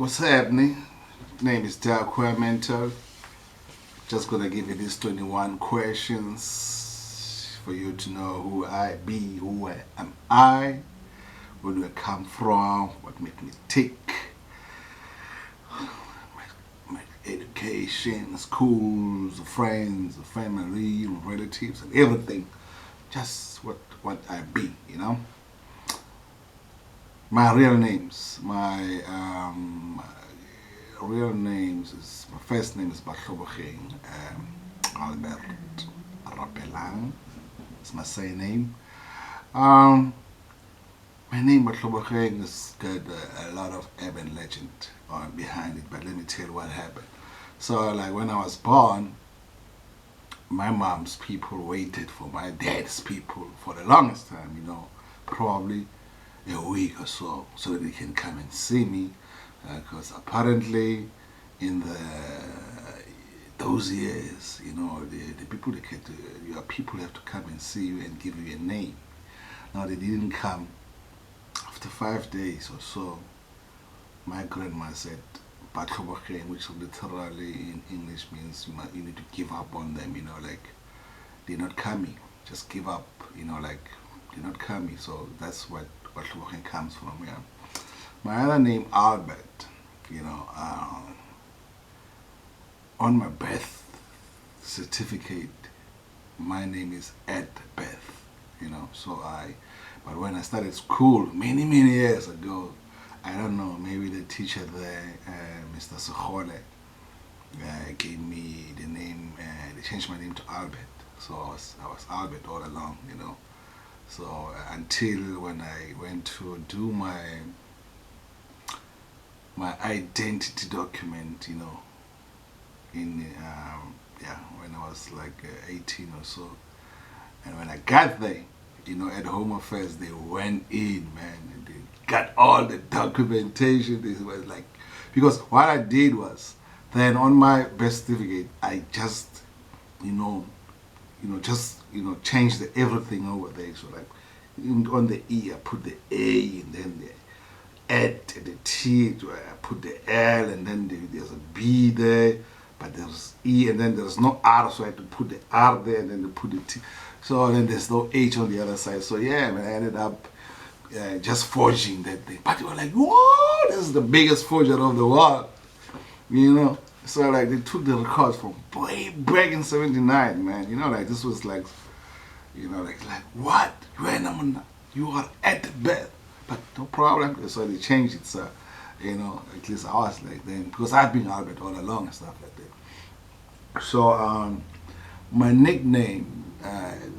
What's happening? Name is Darkwhy Mental. Just gonna give you these 21 questions for you to know who I be, am I, where do I come from, what makes me tick, my education, schools, friends, family, relatives, and everything. Just what I be, you know. My real names, real names is my first name is Batlhobogeng Albert Rapelang. It's my surname. My name Batlhobogeng has got a lot of urban legend behind it, but let me tell you what happened. So, like when I was born, my mom's people waited for my dad's people for the longest time, probably a week or so that they can come and see me, because apparently in those years, the people your people have to come and see you and give you a name. Now they didn't come. After 5 days or so, my grandma said, Batlhobogeng, which literally in English means you need to give up on them, like they're not coming. Just give up, like they're not coming. So that's what Batlhobogeng comes from, yeah. My other name, Albert, on my birth certificate, my name is at birth, but when I started school many years ago, I don't know, maybe the teacher there, Mr. Sehole, gave me the name, they changed my name to Albert, so I was Albert all along, So until when I went to do my identity document, when I was like 18 or so, and when I got there, at Home Affairs, they went in, man, and they got all the documentation. It was like, because what I did was, then on my birth certificate, I just, changed everything over there. So like, on the E, I put the A, and then the at, and the T, I put the L, and then there's a B there, but there's E, and then there's no R, so I had to put the R there, and then to put the T. So then there's no H on the other side. So yeah, man, I ended up just forging that thing. But they were like, whoa, this is the biggest forger of the world, So like they took the records from way back in '79, man. Like this was like, like what? You are at birth, but no problem. So they changed it, so at least I was like then, because I've been Albert all along and stuff like that. So my nickname,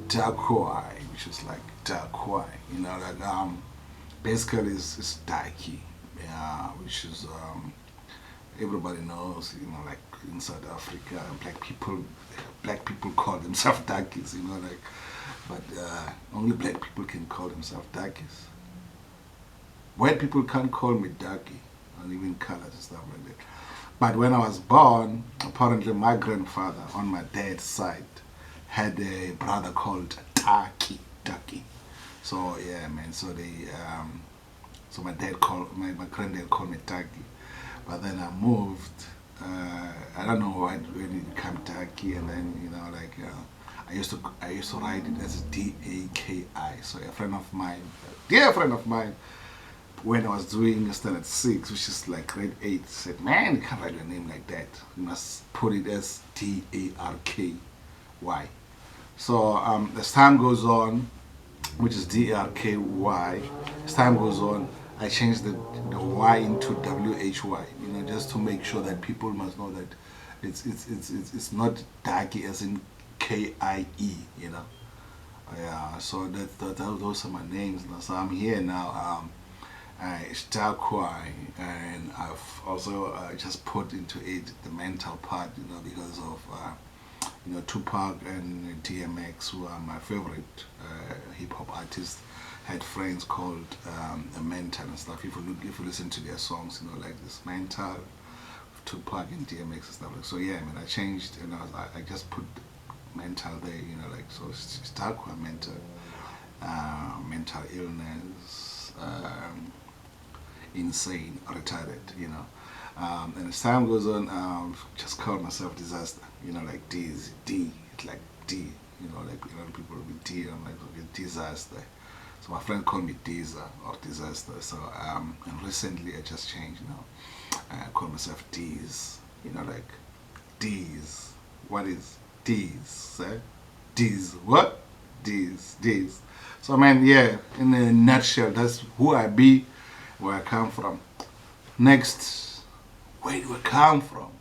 Darkwhy, which is like Darkwhy, basically it's Darky, which is everybody knows, like in South Africa, black people call themselves darkies, but only black people can call themselves darkies. White people can't call me darky, and even colors and stuff like that. But when I was born, apparently my grandfather on my dad's side had a brother called Taki. So yeah, man. So so my granddad called me Taki. But then I moved. I don't know when it became Taki, and then I used to write it as Daki. So a friend of mine, dear friend of mine, when I was doing standard 6, which is like grade 8, said, man, you can't write your name like that. You must put it as Darky. So as time goes on, which is Darky, as time goes on, I changed the Y into WHY, just to make sure that people must know that it's not Darky as in KIE, Yeah, so those are my names now. So I'm here now. It's Darkwhy, and I've also just put into it the mental part, because of Tupac and DMX, who are my favorite hip hop artists, had friends called the Mental and stuff. If you listen to their songs, like this Mental, Tupac and DMX and stuff. So yeah, I mean, I changed, and I just put Mental there, so it's Darkwhy Mental, mental illness. Insane, retarded, And as time goes on, just call myself Disaster. You know, like Deez, D, it's like D. You know, like a lot of people with D. I'm like, okay, Disaster. So my friend called me Deezer or Disaster. So and recently I just changed. You know, I call myself Deez. You know, like Deez. What is Deez? Eh? Deez. What? Deez. Deez. So man, yeah. In a nutshell, that's who I be, where I come from. Next, where do I come from?